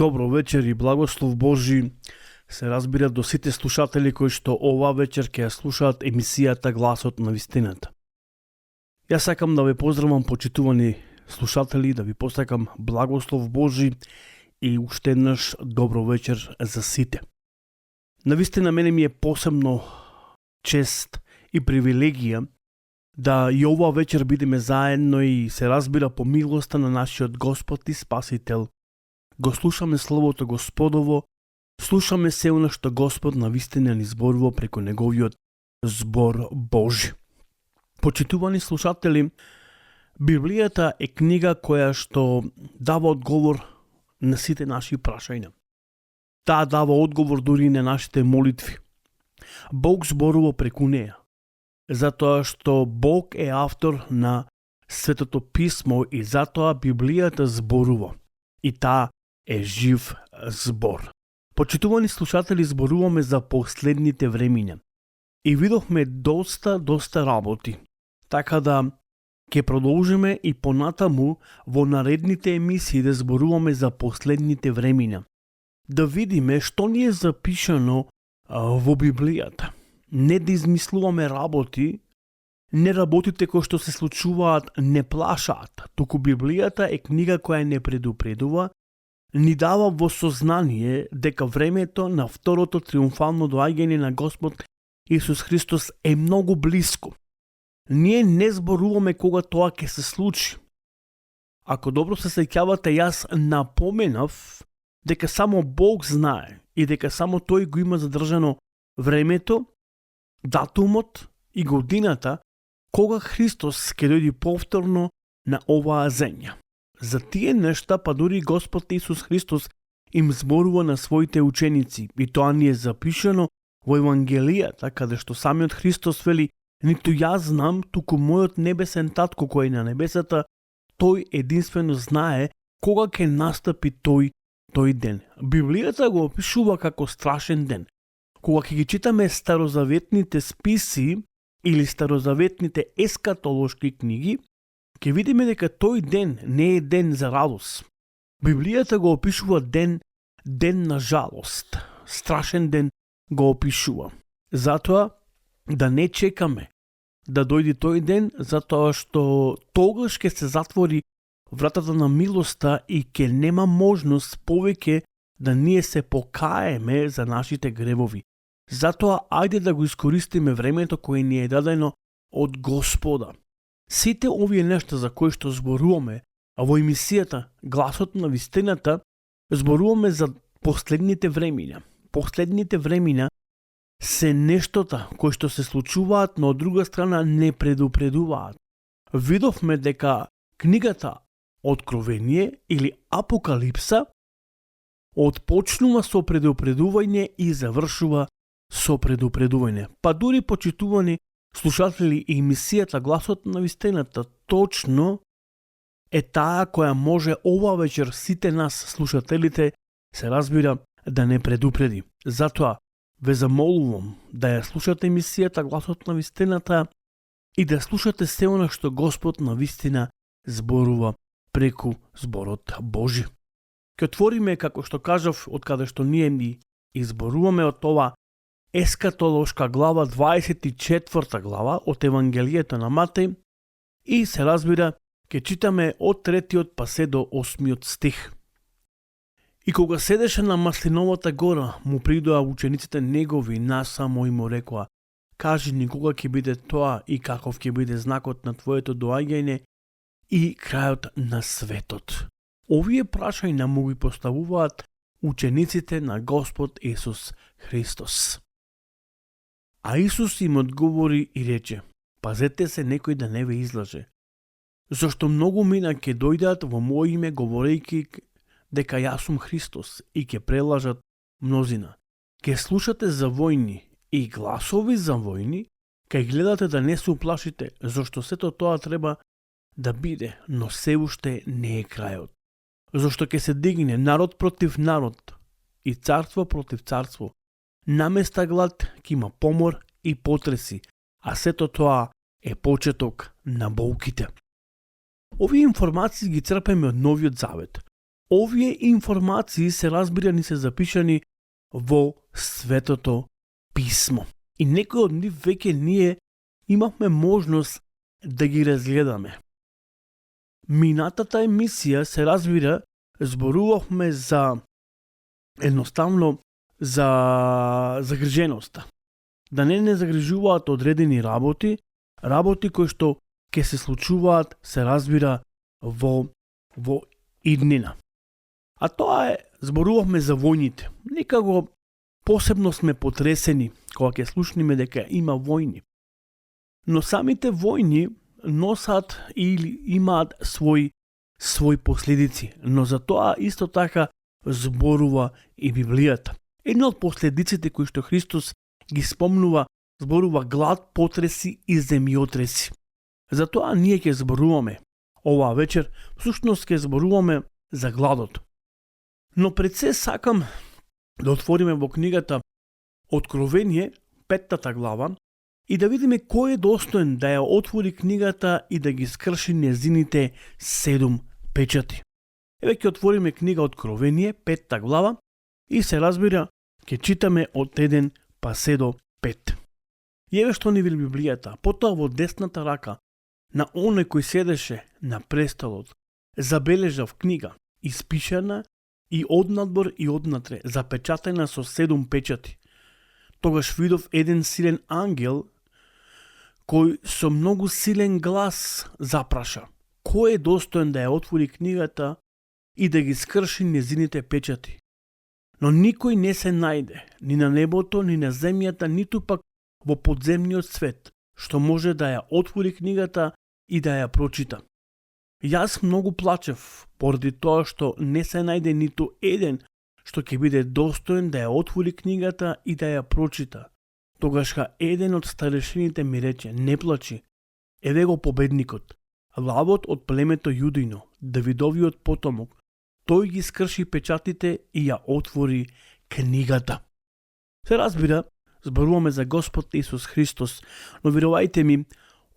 Добро вечер и благослов Божи се разбира до сите слушатели кои што ова вечер ќе ја слушаат емисијата Гласот на вистината. Јас сакам да ве поздравам, почитувани слушатели, да ви посакам благослов Божи и уште еднаш добро вечер за сите. Навистина мене ми е посебно чест и привилегија да и ова вечер бидеме заедно и се разбира по милоста на нашиот Господ и Спасител. Го слушаме Словото Господово, слушаме се она што Господ навистина ни зборува преку Неговиот збор Божи. Почитувани слушатели, Библијата е книга која што дава одговор на сите наши прашања. Таа дава одговор дури на нашите молитви. Бог зборува преку неја, затоа што Бог е автор на Светото Писмо и затоа Библијата зборува. И таа е жив збор. Почитувани слушатели, зборуваме за последните времиња. И видовме доста работи. Така да ќе продолжиме и понатаму во наредните емисии да зборуваме за последните времиња. Да видиме што ни е запишано во Библијата. Не да измислуваме работи, не работите кои што се случуваат не плашаат, туку Библијата е книга која не предупредува, ни дава во сознание дека времето на второто триумфално доаѓање на Господ Исус Христос е многу блиско. Ние не зборуваме кога тоа ќе се случи. Ако добро се сеќавате, јас напоменав дека само Бог знае и дека само Тој го има задржано времето, датумот и годината кога Христос ќе дојде повторно на оваа земја. За тие нешта, па дури Господ Исус Христос им зборува на своите ученици и тоа ни е запишано во Евангелијата, каде што самиот Христос вели: ниту јас знам, туку мојот небесен татко кој е на небесата, тој единствено знае кога ќе настапи тој ден. Библијата го опишува како страшен ден. Кога ќе ги читаме старозаветните списи или старозаветните ескатолошки книги, ќе видиме дека тој ден не е ден за радост. Библијата го опишува ден на жалост. Страшен ден го опишува. Затоа да не чекаме да дојде тој ден, затоа што тогаш ќе се затвори вратата на милоста и ќе нема можност повеќе да ние се покаеме за нашите гревови. Затоа ајде да го искористиме времето кое ни е дадено од Господа. Сите овие нешта за кои што зборуваме, а во емисијата Гласот на вистината зборуваме за последните времиња. Последните времиња се нештота кои што се случуваат, но од друга страна не предупредуваат. Видовме дека книгата Откровение или Апокалипса отпочнува со предупредување и завршува со предупредување. Па дури почитувани слушатели, емисијата Гласот на вистината точно е таа која може ова вечер сите нас слушателите се разбира да не предупреди. Затоа ве замолувам да ја слушате емисијата Гласот на вистината и да слушате се она што Господ на вистина зборува преку зборот Божи. Ке отвориме, како што кажав, од каде што ние ни изборуваме од ова ескатолошка глава, 24 глава од Евангелието на Матеј и се разбира ке читаме од 3 па се до 8 стих. И кога седеше на Маслиновата гора, му придоа учениците негови насамо и му рекоа: кажи ни кога ќе биде тоа и каков ќе биде знакот на твоето доаѓање и крајот на светот. Овие прашања му ги поставуваат учениците на Господ Исус Христос. А Исус им одговори и рече: пазете се некој да не ве излаже. Зашто многу мина ќе дојдат во моје име говорејќи дека јас сум Христос и ќе прелажат мнозина. Ќе слушате за војни и гласови за војни, ќе гледате да не се уплашите, зашто сето тоа треба да биде, но се уште не е крајот. Зашто ќе се дигне народ против народ и царство против царство. Наместа глад ќе има помор и потреси, а сето тоа е почеток на болките. Овие информации ги црпеме од Новиот Завет. Овие информации се разбира ни се запишани во Светото Писмо. И некои од нив веќе ние имавме можност да ги разгледаме. Минатата емисија се разбира зборувавме за едноставно за загриженоста. Да не загрижуваат одредени работи кои што ќе се случуваат, се разбира, во иднина. А тоа е, зборувавме за војните. Некако посебно сме потресени кога ќе слушнеме дека има војни. Но самите војни носат или имаат свои последици, но за тоа исто така зборува и Библијата. Една од последиците кои што Христос ги спомнува, зборува глад, потреси и земјотреси. Затоа ние ќе зборуваме оваа вечер, всушност ќе зборуваме за гладот. Но пред се сакам да отвориме во книгата Откровение, 5 глава, и да видиме кој е достоен да ја отвори книгата и да ги скрши незините 7 печати. Еве ќе отвориме книга Откровение, 5 глава, и се разбира, ќе читаме од 1 па се до 5. И еве што ни вели Библијата: потоа во десната рака на оној кој седеше на престолот забележав книга, испишана и однадбор и однатре, запечатена со 7 печати. Тогаш видов еден силен ангел кој со многу силен глас запраша: кој е достоен да ја отвори книгата и да ги скрши незините печати? Но никој не се најде, ни на небото, ни на земјата, ниту пак во подземниот свет, што може да ја отвори книгата и да ја прочита. Јас многу плачев, поради тоа што не се најде ниту еден што ќе биде достоен да ја отвори книгата и да ја прочита. Тогашка еден од старешините ми рече: не плачи, еве го победникот, лавот од племето Јудино, Давидовиот потомок. Тој ги скрши печатите и ја отвори книгата. Се разбира, зборуваме за Господ Исус Христос, но верувајте ми,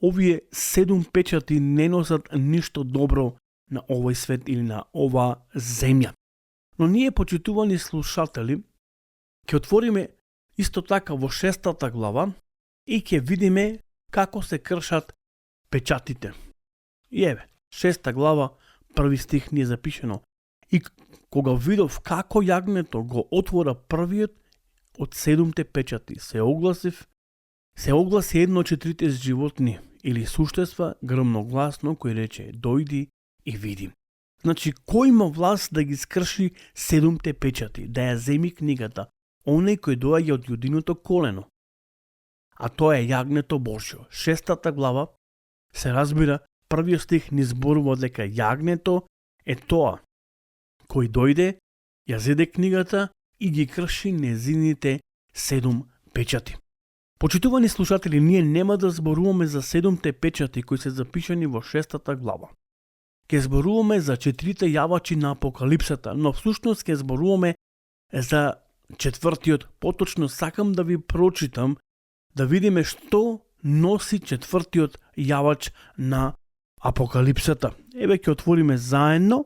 овие 7 печати не носат ништо добро на овој свет или на оваа земја. Но ние, почитувани слушатели, ќе отвориме исто така во 6 глава и ќе видиме како се кршат печатите. И еве, 6 глава, 1 стих ни е запишено: и кога видов како јагнето го отвора првиот од 7 печати, се огласи едно од 4 животни или суштества грмногласно, кој рече: дојди и види. Значи, кој има власт да ги скрши 7 печати, да ја земи книгата? Оној кој доаѓа од јудиното колено. А тоа е јагнето Божјо. 6 глава се разбира, првиот стих ни зборува дека јагнето е тоа кој дојде, ја зеде книгата и ги крши незините 7 печати. Почитувани слушатели, ние нема да зборуваме за 7 печати кои се запишани во 6 глава. Ке зборуваме за 4 јавачи на Апокалипсата, но всушност ке зборуваме за 4-тиот. Поточно сакам да ви прочитам, да видиме што носи 4-тиот јавач на Апокалипсата. Еве ќе отвориме заедно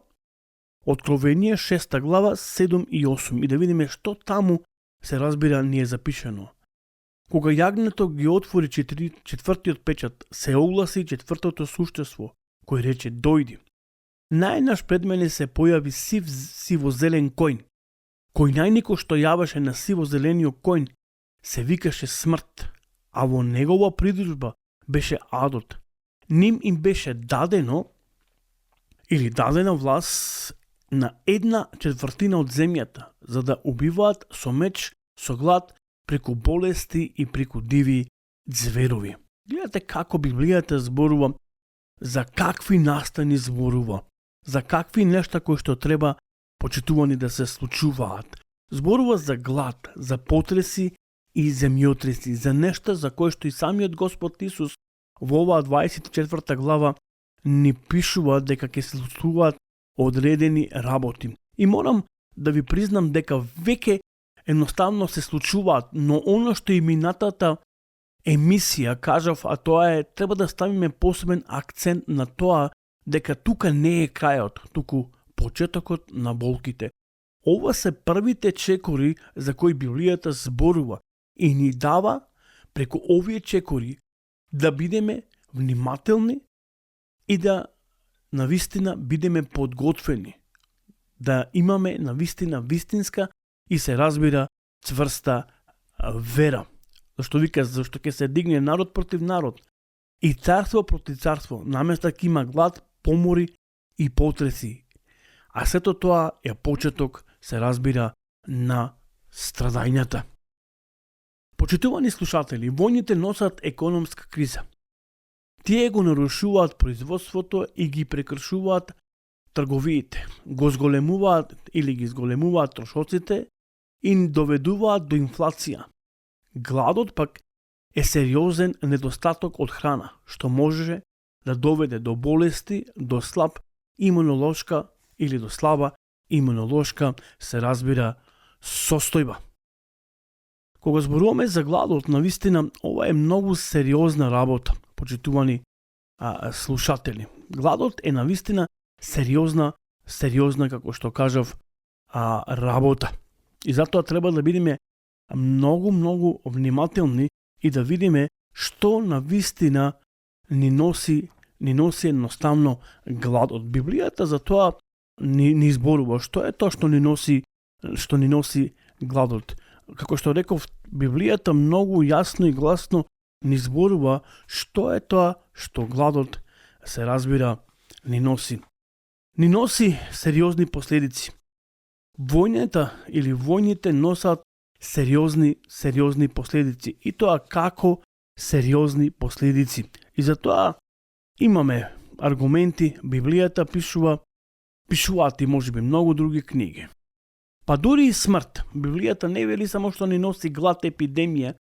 Откровение 6 глава 7 и 8 и да видиме што таму се разбира ни е запишено. Кога јагнето ги отвори 4-тиот печат, се огласи 4-тото суштество, кој рече: дојди. Најнаш пред мене се појави сивозелен коњ. Кој најнико што јаваше на сивозелениот коњ се викаше Смрт, а во негова придружба беше Адот. Ним им беше дадена власт на 1/4 од земјата, за да убиваат со меч, со глад, преку болести и преку диви зверови. Гледате како Библијата зборува, за какви настани зборува, за какви нешта кои што треба, почитувани, да се случуваат. Зборува за глад, за потреси и земјотреси, за нешта за кои што и самиот Господ Исус во оваа 24 глава ни пишува дека ќе се случуваат одредени работи. И морам да ви признам дека веќе едноставно се случуваат, но оно што и минатата емисија кажав, а тоа е, треба да ставиме посебен акцент на тоа дека тука не е крајот, туку почетокот на болките. Ова се првите чекори за кои Библијата зборува и ни дава преку овие чекори да бидеме внимателни и да навистина бидеме подготвени, да имаме навистина вистинска и се разбира цврста вера. Зашто ќе се дигне народ против народ и царство против царство, наместа ќе има глад, помори и потреси. А сето тоа е почеток, се разбира, на страдањата. Почитувани слушатели, војните носат економска криза. Тие го нарушуваат производството и ги прекршуваат трговиите, го зголемуваат или ги зголемуваат трошоците и доведуваат до инфлација. Гладот пак е сериозен недостаток од храна, што може да доведе до болести, до слаб имунолошка или до слаба имунолошка, се разбира, состојба. Кога зборуваме за гладот, навистина, ова е многу сериозна работа, почитувани слушатели. Гладот е навистина сериозна, како што кажав, работа. И затоа треба да бидеме многу внимателни и да видиме што навистина ни носи едноставно гладот. Библијата за тоа ни зборува што е тоа што ни носи гладот. Како што реков, Библијата многу јасно и гласно ни зборува што е тоа што гладот, се разбира, ни носи. Ни носи сериозни последици. Војните носат сериозни последици. И тоа како сериозни последици. И затоа имаме аргументи, Библијата пишуваат и можеби многу други книги. Па дури и смрт. Библијата не вели само што ни носи глад, епидемија,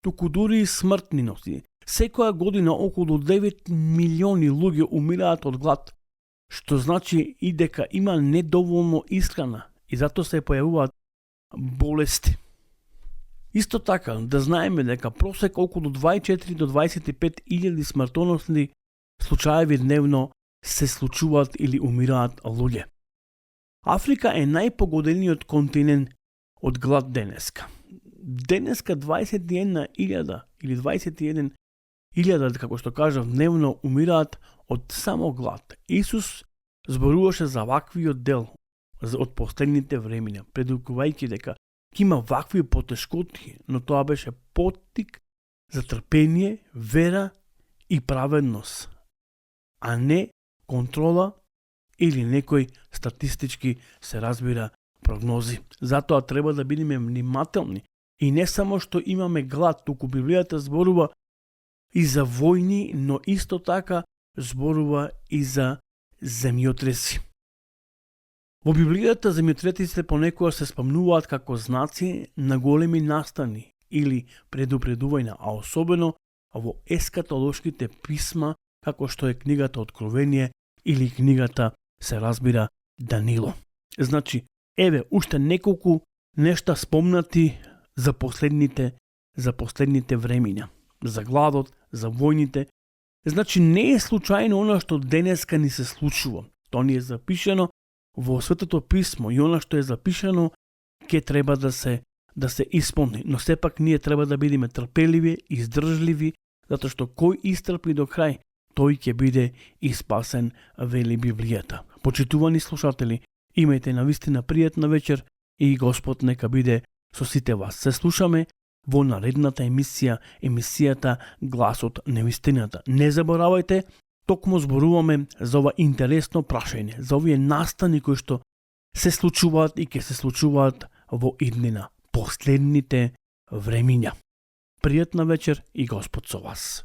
туку дури и смрт ни носи. Секоја година околу 9 милиони луѓе умираат од глад, што значи и дека има недоволно исхрана и затоа се појавуваат болести. Исто така, да знаеме дека просек околу 24 до 25 илјади смртоносни случаеви дневно се случуваат или умираат луѓе. Африка е најпогодениот континент од глад денеска. Денеска 21.000 или 21.000, како што кажав, дневно умираат од само глад. Исус зборуваше за ваквиот дел од последните времиња, предукувајќи дека ќе има вакви потешкоти, но тоа беше поттик за трпение, вера и праведност, а не контрола или некој статистички, се разбира, прогнози. Затоа треба да бидеме внимателни и не само што имаме глад, туку Библијата зборува и за војни, но исто така зборува и за земјотреси. Во Библијата земјотресите понекогаш се спомнуваат како знаци на големи настани или предупредувања, а особено во ескатолошките писма, како што е книгата Откровение или книгата, се разбира, Данило. Значи, еве уште неколку нешта спомнати за последните времиња, за гладот, за војните. Значи, не е случајно она што денеска ни се случува. Тоа ни е запишано во Светото писмо и она што е запишано ќе треба да се исполни. Но сепак ние треба да бидеме трпеливи, издржливи, затоа што кој истрпи до крај, тој ќе биде и спасен, вели Библијата. Почитувани слушатели, имајте навистина пријатна вечер и Господ нека биде со сите вас. Се слушаме во наредната емисијата Гласот на вистината. Не заборавајте, токму зборуваме за ова интересно прашање, за овие настани кои што се случуваат и ќе се случуваат во иднина, последните времиња. Пријатна вечер и Господ со вас.